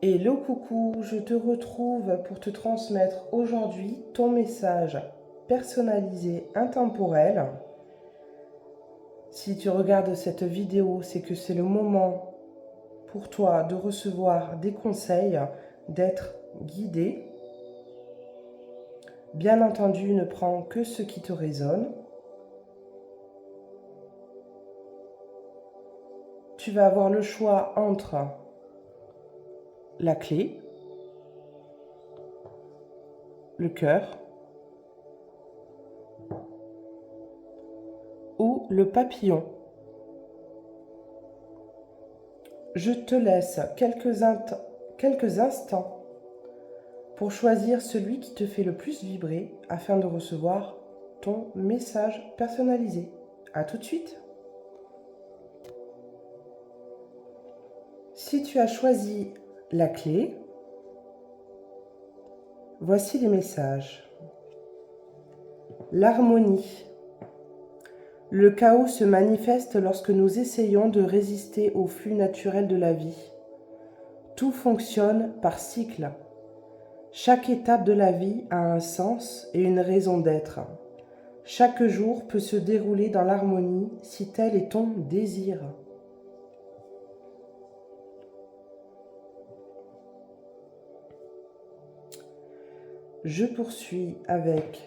Hello coucou, je te retrouve pour te transmettre aujourd'hui ton message personnalisé intemporel. Si tu regardes cette vidéo, c'est que c'est le moment pour toi de recevoir des conseils, d'être guidé. Bien entendu, ne prends que ce qui te résonne. Tu vas avoir le choix entre la clé, le cœur ou le papillon. Je te laisse quelques instants pour choisir celui qui te fait le plus vibrer afin de recevoir ton message personnalisé. À tout de suite. Si tu as choisi la clé, voici les messages. L'harmonie. Le chaos se manifeste lorsque nous essayons de résister au flux naturel de la vie. Tout fonctionne par cycle. Chaque étape de la vie a un sens et une raison d'être. Chaque jour peut se dérouler dans l'harmonie si tel est ton désir. Je poursuis avec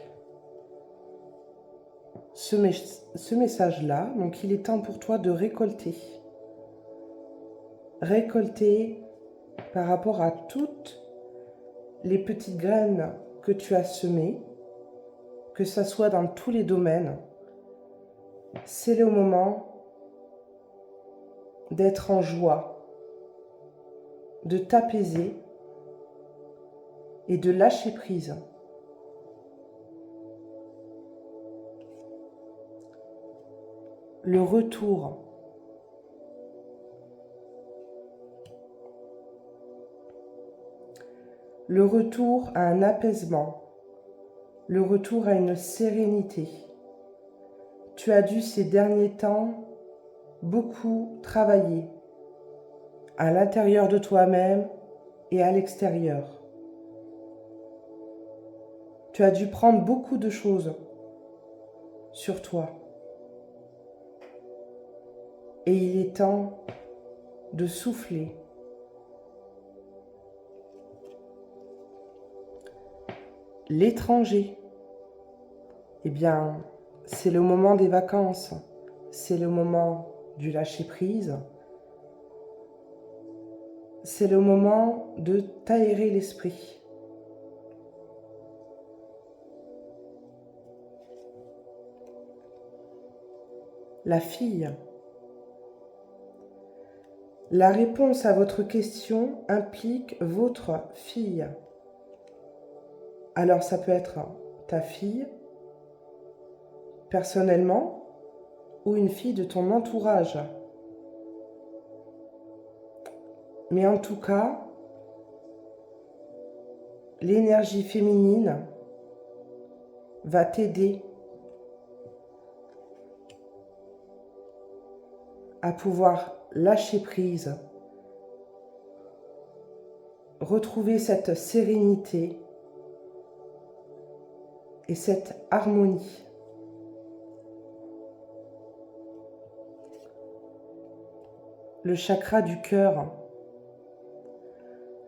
ce message-là. Donc il est temps pour toi de récolter. Récolter par rapport à toutes les petites graines que tu as semées, que ça soit dans tous les domaines. C'est le moment d'être en joie, de t'apaiser et de lâcher prise. Le retour. Le retour à un apaisement. Le retour à une sérénité. Tu as dû ces derniers temps beaucoup travailler à l'intérieur de toi-même et à l'extérieur. Tu as dû prendre beaucoup de choses sur toi. Et il est temps de souffler. L'étranger, eh bien, c'est le moment des vacances, c'est le moment du lâcher-prise, c'est le moment de t'aérer l'esprit. La fille. La réponse à votre question implique votre fille. Alors ça peut être ta fille, personnellement, ou une fille de ton entourage. Mais en tout cas, l'énergie féminine va t'aider à pouvoir lâcher prise, retrouver cette sérénité et cette harmonie. Le chakra du cœur.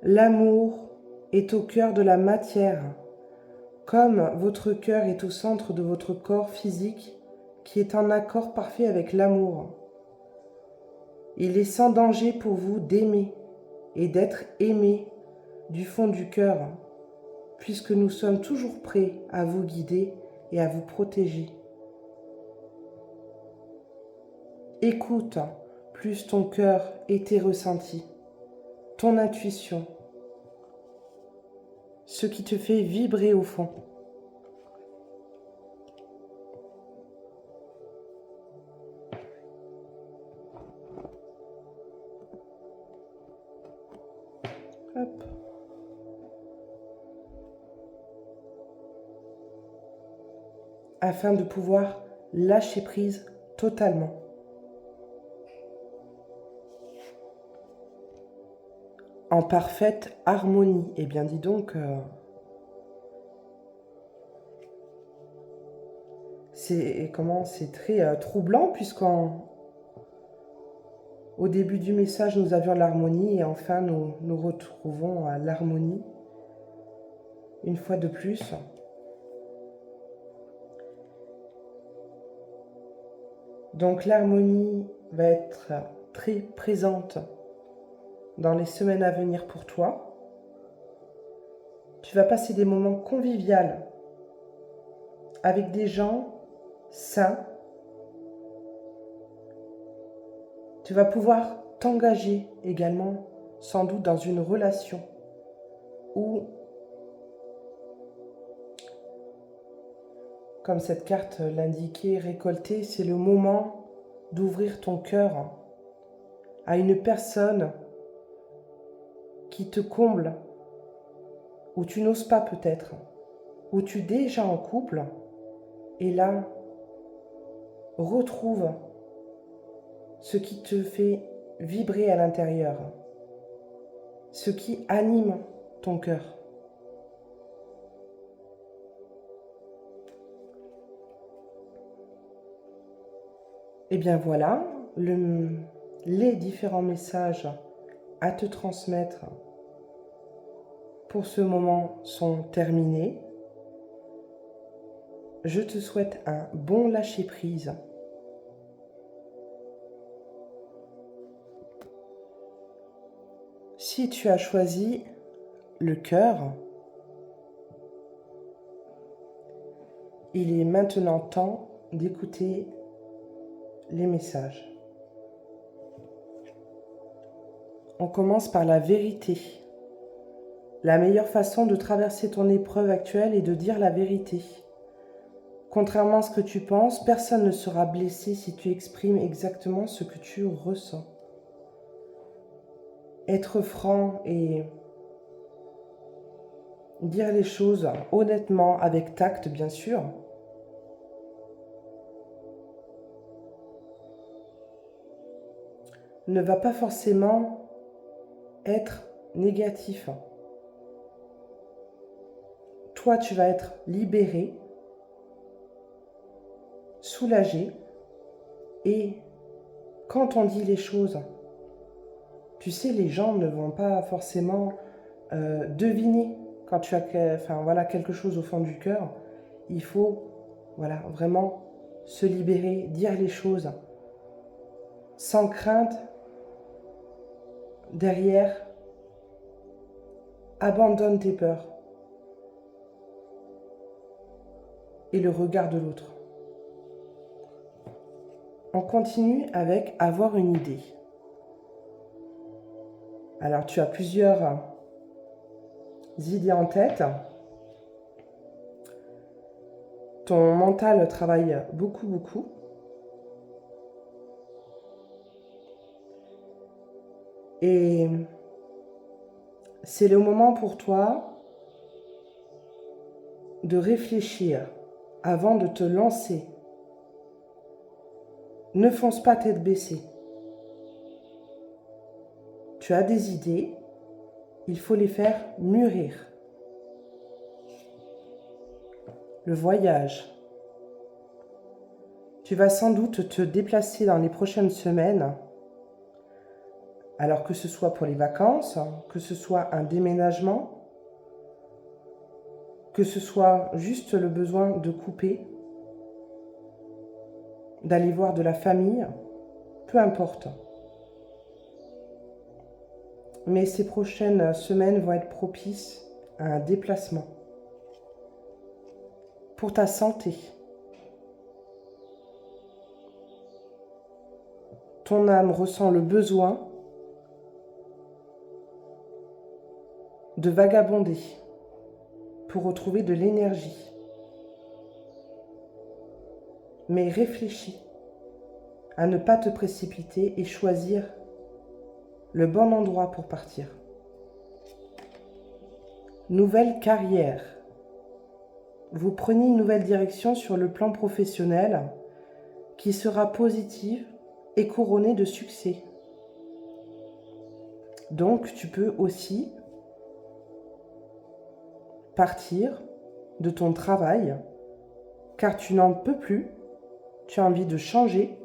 L'amour est au cœur de la matière, comme votre cœur est au centre de votre corps physique qui est en accord parfait avec l'amour. Il est sans danger pour vous d'aimer et d'être aimé du fond du cœur, puisque nous sommes toujours prêts à vous guider et à vous protéger. Écoute plus ton cœur et tes ressentis, ton intuition, ce qui te fait vibrer au fond. Hop. Afin de pouvoir lâcher prise totalement. en parfaite harmonie. Eh bien, dis donc, c'est très troublant, puisqu'au début du message, nous avions l'harmonie, et enfin, nous nous retrouvons à l'harmonie, une fois de plus. Donc, l'harmonie va être très présente dans les semaines à venir pour toi. Tu vas passer des moments conviviaux avec des gens sains. Tu vas pouvoir t'engager également, sans doute, dans une relation où, comme cette carte l'indiquait, récolter, c'est le moment d'ouvrir ton cœur à une personne qui te comble, où tu n'oses pas peut-être, où tu es déjà en couple, et là, retrouve ce qui te fait vibrer à l'intérieur, ce qui anime ton cœur. Et bien voilà, les différents messages à te transmettre pour ce moment sont terminés. Je te souhaite un bon lâcher-prise. Si tu as choisi le cœur, il est maintenant temps d'écouter les messages. On commence par la vérité. La meilleure façon de traverser ton épreuve actuelle est de dire la vérité. Contrairement à ce que tu penses, personne ne sera blessé si tu exprimes exactement ce que tu ressens. Être franc et dire les choses honnêtement, avec tact bien sûr, ne va pas forcément être négatif. Toi, tu vas être libéré, soulagé, et quand on dit les choses, tu sais, les gens ne vont pas forcément deviner quand tu as quelque chose au fond du cœur. Il faut vraiment se libérer, dire les choses sans crainte. Derrière, abandonne tes peurs et le regard de l'autre. On continue avec avoir une idée. Alors, tu as plusieurs idées en tête. Ton mental travaille beaucoup. Et c'est le moment pour toi de réfléchir avant de te lancer. Ne fonce pas tête baissée. Tu as des idées, il faut les faire mûrir. Le voyage. Tu vas sans doute te déplacer dans les prochaines semaines. Alors que ce soit pour les vacances, que ce soit un déménagement, que ce soit juste le besoin de couper, d'aller voir de la famille, peu importe. Mais ces prochaines semaines vont être propices à un déplacement. Pour ta santé. Ton âme ressent le besoin de vagabonder pour retrouver de l'énergie. Mais réfléchis à ne pas te précipiter et choisir le bon endroit pour partir. Nouvelle carrière. Vous prenez une nouvelle direction sur le plan professionnel qui sera positive et couronnée de succès. Donc, tu peux aussi partir de ton travail car tu n'en peux plus, tu as envie de changer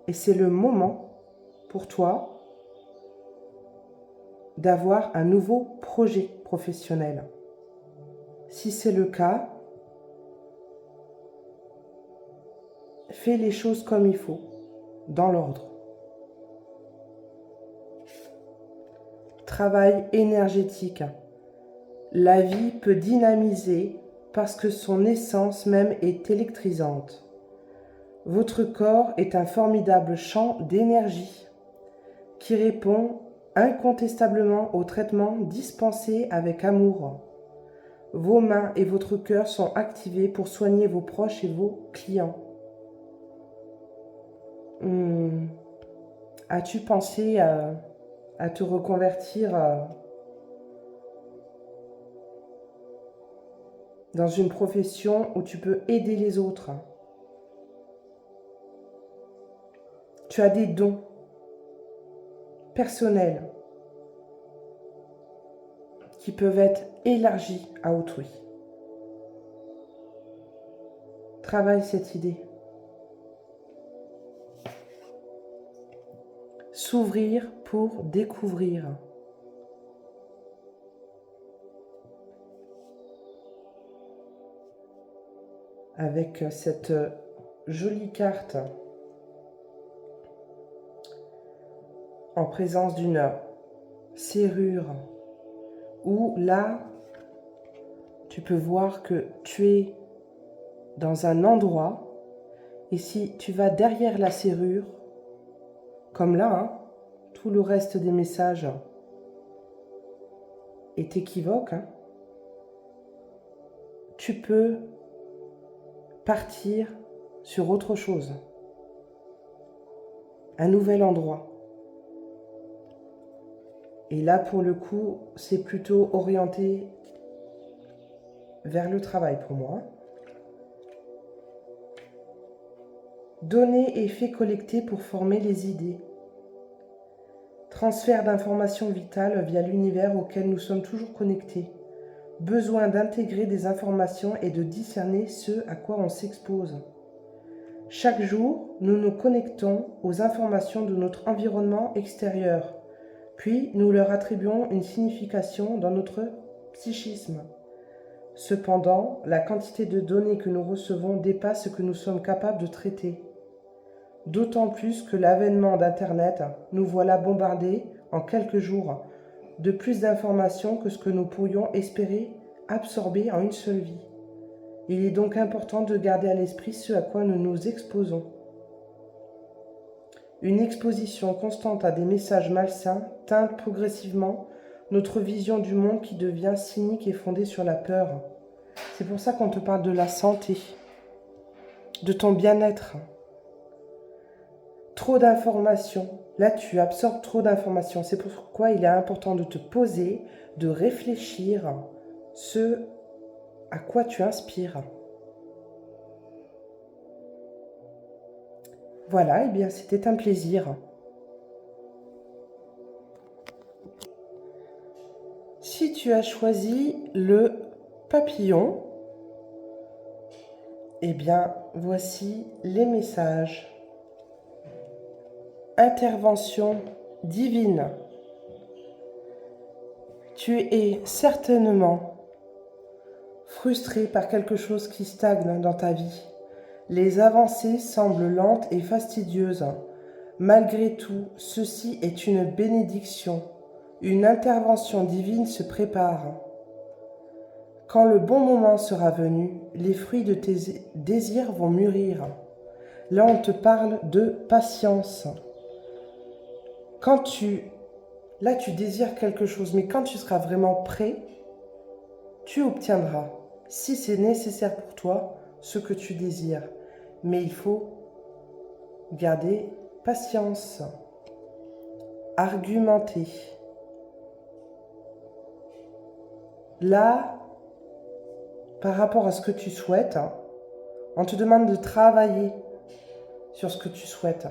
et c'est le moment pour toi d'avoir un nouveau projet professionnel. Si c'est le cas, fais les choses comme il faut, dans l'ordre. Travail énergétique. La vie peut dynamiser parce que son essence même est électrisante. Votre corps est un formidable champ d'énergie qui répond incontestablement aux traitements dispensés avec amour. Vos mains et votre cœur sont activés pour soigner vos proches et vos clients. As-tu pensé à te reconvertir dans une profession où tu peux aider les autres? Tu as des dons personnels qui peuvent être élargis à autrui. Travaille cette idée. S'ouvrir pour découvrir. Avec cette jolie carte en présence d'une serrure où là, tu peux voir que tu es dans un endroit et si tu vas derrière la serrure, comme là, tout le reste des messages est équivoque, tu peux partir sur autre chose, un nouvel endroit. Et là, pour le coup, c'est plutôt orienté vers le travail pour moi. Donner et fait collecter pour former les idées. Transfert d'informations vitales via l'univers auquel nous sommes toujours connectés. Besoin d'intégrer des informations et de discerner ce à quoi on s'expose. Chaque jour, nous nous connectons aux informations de notre environnement extérieur, puis nous leur attribuons une signification dans notre psychisme. Cependant, la quantité de données que nous recevons dépasse ce que nous sommes capables de traiter. D'autant plus que l'avènement d'Internet, nous voilà bombardés en quelques jours de plus d'informations que ce que nous pourrions espérer absorber en une seule vie. Il est donc important de garder à l'esprit ce à quoi nous nous exposons. Une exposition constante à des messages malsains teinte progressivement notre vision du monde qui devient cynique et fondée sur la peur. C'est pour ça qu'on te parle de la santé, de ton bien-être. Trop d'informations. Là, tu absorbes trop d'informations. C'est pourquoi il est important de te poser, de réfléchir ce à quoi tu inspires. Voilà, et bien c'était un plaisir. Si tu as choisi le papillon, eh bien voici les messages. Intervention divine. Tu es certainement frustré par quelque chose qui stagne dans ta vie. Les avancées semblent lentes et fastidieuses. Malgré tout, ceci est une bénédiction. Une intervention divine se prépare. Quand le bon moment sera venu, les fruits de tes désirs vont mûrir. Là, on te parle de patience. Là, tu désires quelque chose, mais quand tu seras vraiment prêt, tu obtiendras, si c'est nécessaire pour toi, ce que tu désires. Mais il faut garder patience, argumenter. Là, par rapport à ce que tu souhaites, on te demande de travailler sur ce que tu souhaites.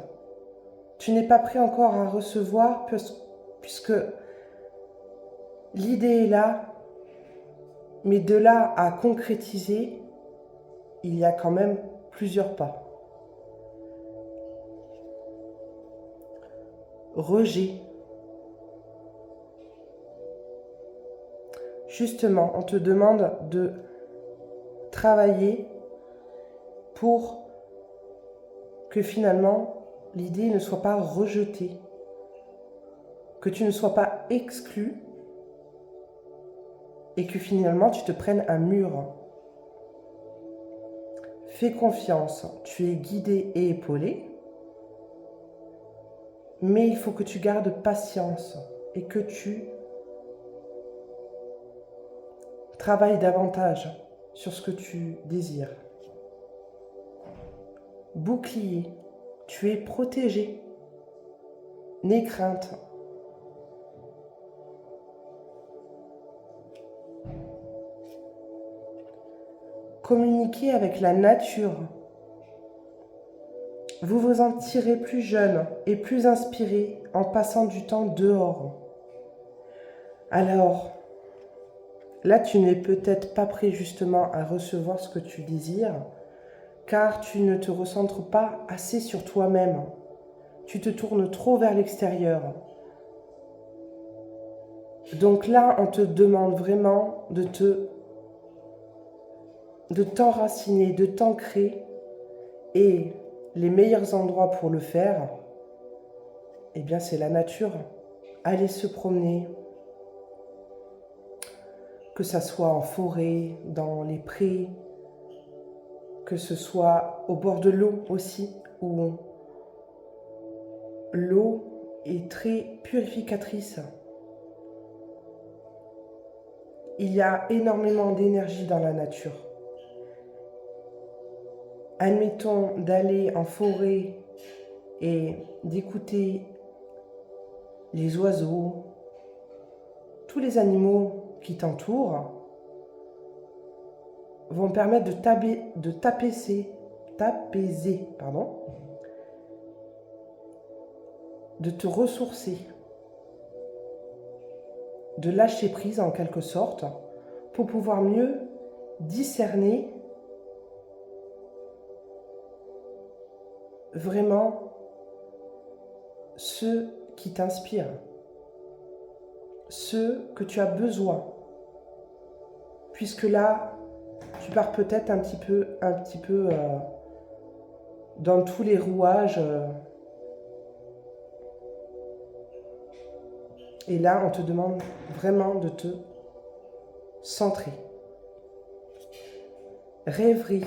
Tu n'es pas prêt encore à recevoir puisque L'idée est là, mais de là à concrétiser, il y a quand même plusieurs pas. Rejet. Justement, on te demande de travailler pour que finalement l'idée ne soit pas rejetée, que tu ne sois pas exclu et que finalement tu te prennes un mur. Fais confiance, tu es guidé et épaulé, mais il faut que tu gardes patience et que tu travailles davantage sur ce que tu désires. Bouclier, tu es protégé. N'aie crainte. Communiquez avec la nature. Vous vous en tirez plus jeune et plus inspiré en passant du temps dehors. Alors, là, tu n'es peut-être pas prêt justement à recevoir ce que tu désires, car tu ne te recentres pas assez sur toi-même. Tu te tournes trop vers l'extérieur. Donc là, on te demande vraiment de t'enraciner, de t'ancrer, et les meilleurs endroits pour le faire, eh bien c'est la nature. Aller se promener, que ça soit en forêt, dans les prés, que ce soit au bord de l'eau aussi, où l'eau est très purificatrice. Il y a énormément d'énergie dans la nature. Admettons d'aller en forêt et d'écouter les oiseaux, tous les animaux qui t'entourent vont permettre de t'apaiser, de te ressourcer, de lâcher prise en quelque sorte, pour pouvoir mieux discerner vraiment ce qui t'inspire, ce que tu as besoin. Puisque là, tu pars peut-être un petit peu dans tous les rouages. Et là, on te demande vraiment de te centrer. Rêverie.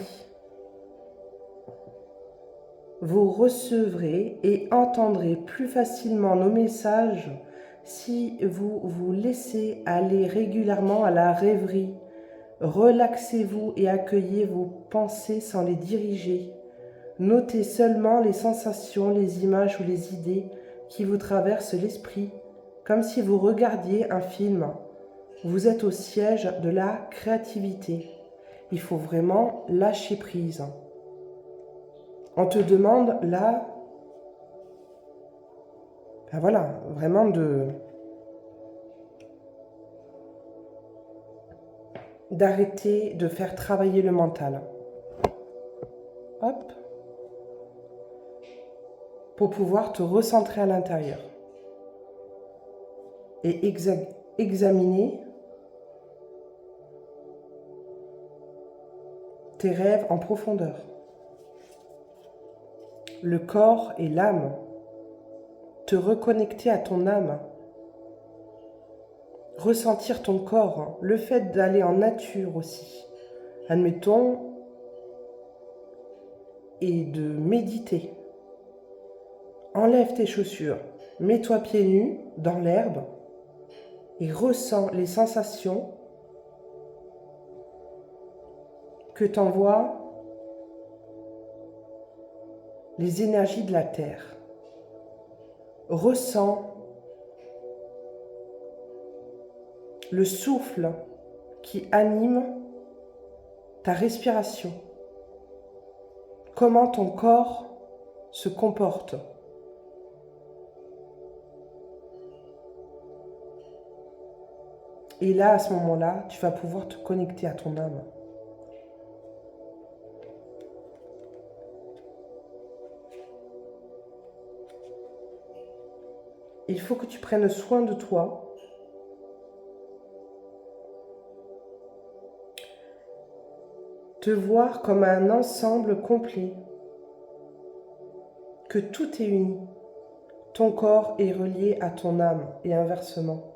Vous recevrez et entendrez plus facilement nos messages si vous vous laissez aller régulièrement à la rêverie. Relaxez-vous et accueillez vos pensées sans les diriger. Notez seulement les sensations, les images ou les idées qui vous traversent l'esprit, comme si vous regardiez un film. Vous êtes au siège de la créativité. Il faut vraiment lâcher prise. On te demande là, ben voilà, vraiment d'arrêter de faire travailler le mental. Hop. Pour pouvoir te recentrer à l'intérieur. Et examiner tes rêves en profondeur. Le corps et l'âme. Te reconnecter à ton âme. Ressentir ton corps. Le fait d'aller en nature aussi. Admettons. Et de méditer. Enlève tes chaussures. Mets-toi pieds nus dans l'herbe. Et ressens les sensations que t'envoient les énergies de la terre. Ressens le souffle qui anime ta respiration. Comment ton corps se comporte. Et là, à ce moment-là, tu vas pouvoir te connecter à ton âme. Il faut que tu prennes soin de toi. Te voir comme un ensemble complet. Que tout est uni. Ton corps est relié à ton âme et inversement.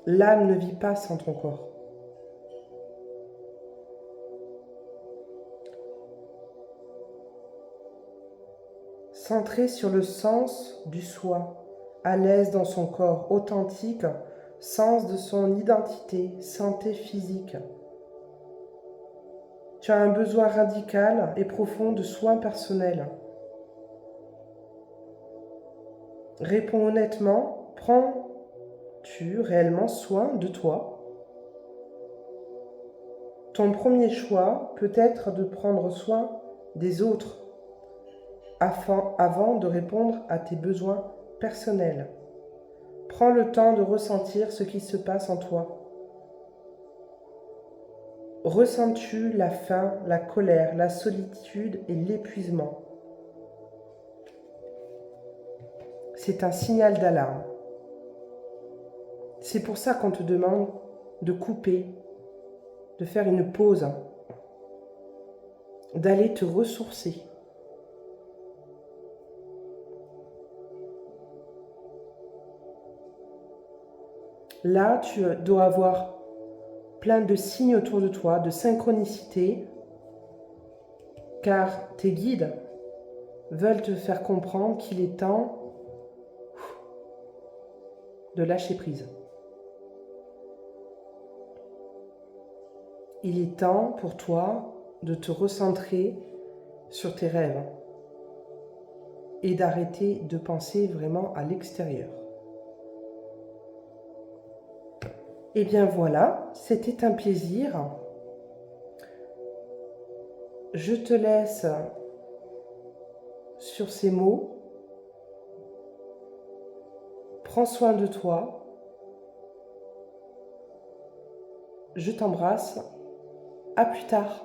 L'âme ne vit pas sans ton corps. Centré sur le sens du soi, à l'aise dans son corps, authentique, sens de son identité, santé physique. Tu as un besoin radical et profond de soins personnels. Réponds honnêtement, prends-tu réellement soin de toi? Ton premier choix peut être de prendre soin des autres avant de répondre à tes besoins personnels. Prends le temps de ressentir ce qui se passe en toi. Ressens-tu la faim, la colère, la solitude et l'épuisement? C'est un signal d'alarme. C'est pour ça qu'on te demande de couper, de faire une pause, d'aller te ressourcer. Là, tu dois avoir plein de signes autour de toi, de synchronicité, car tes guides veulent te faire comprendre qu'il est temps de lâcher prise. Il est temps pour toi de te recentrer sur tes rêves et d'arrêter de penser vraiment à l'extérieur. Et bien voilà, c'était un plaisir. Je te laisse sur ces mots. Prends soin de toi. Je t'embrasse. À plus tard.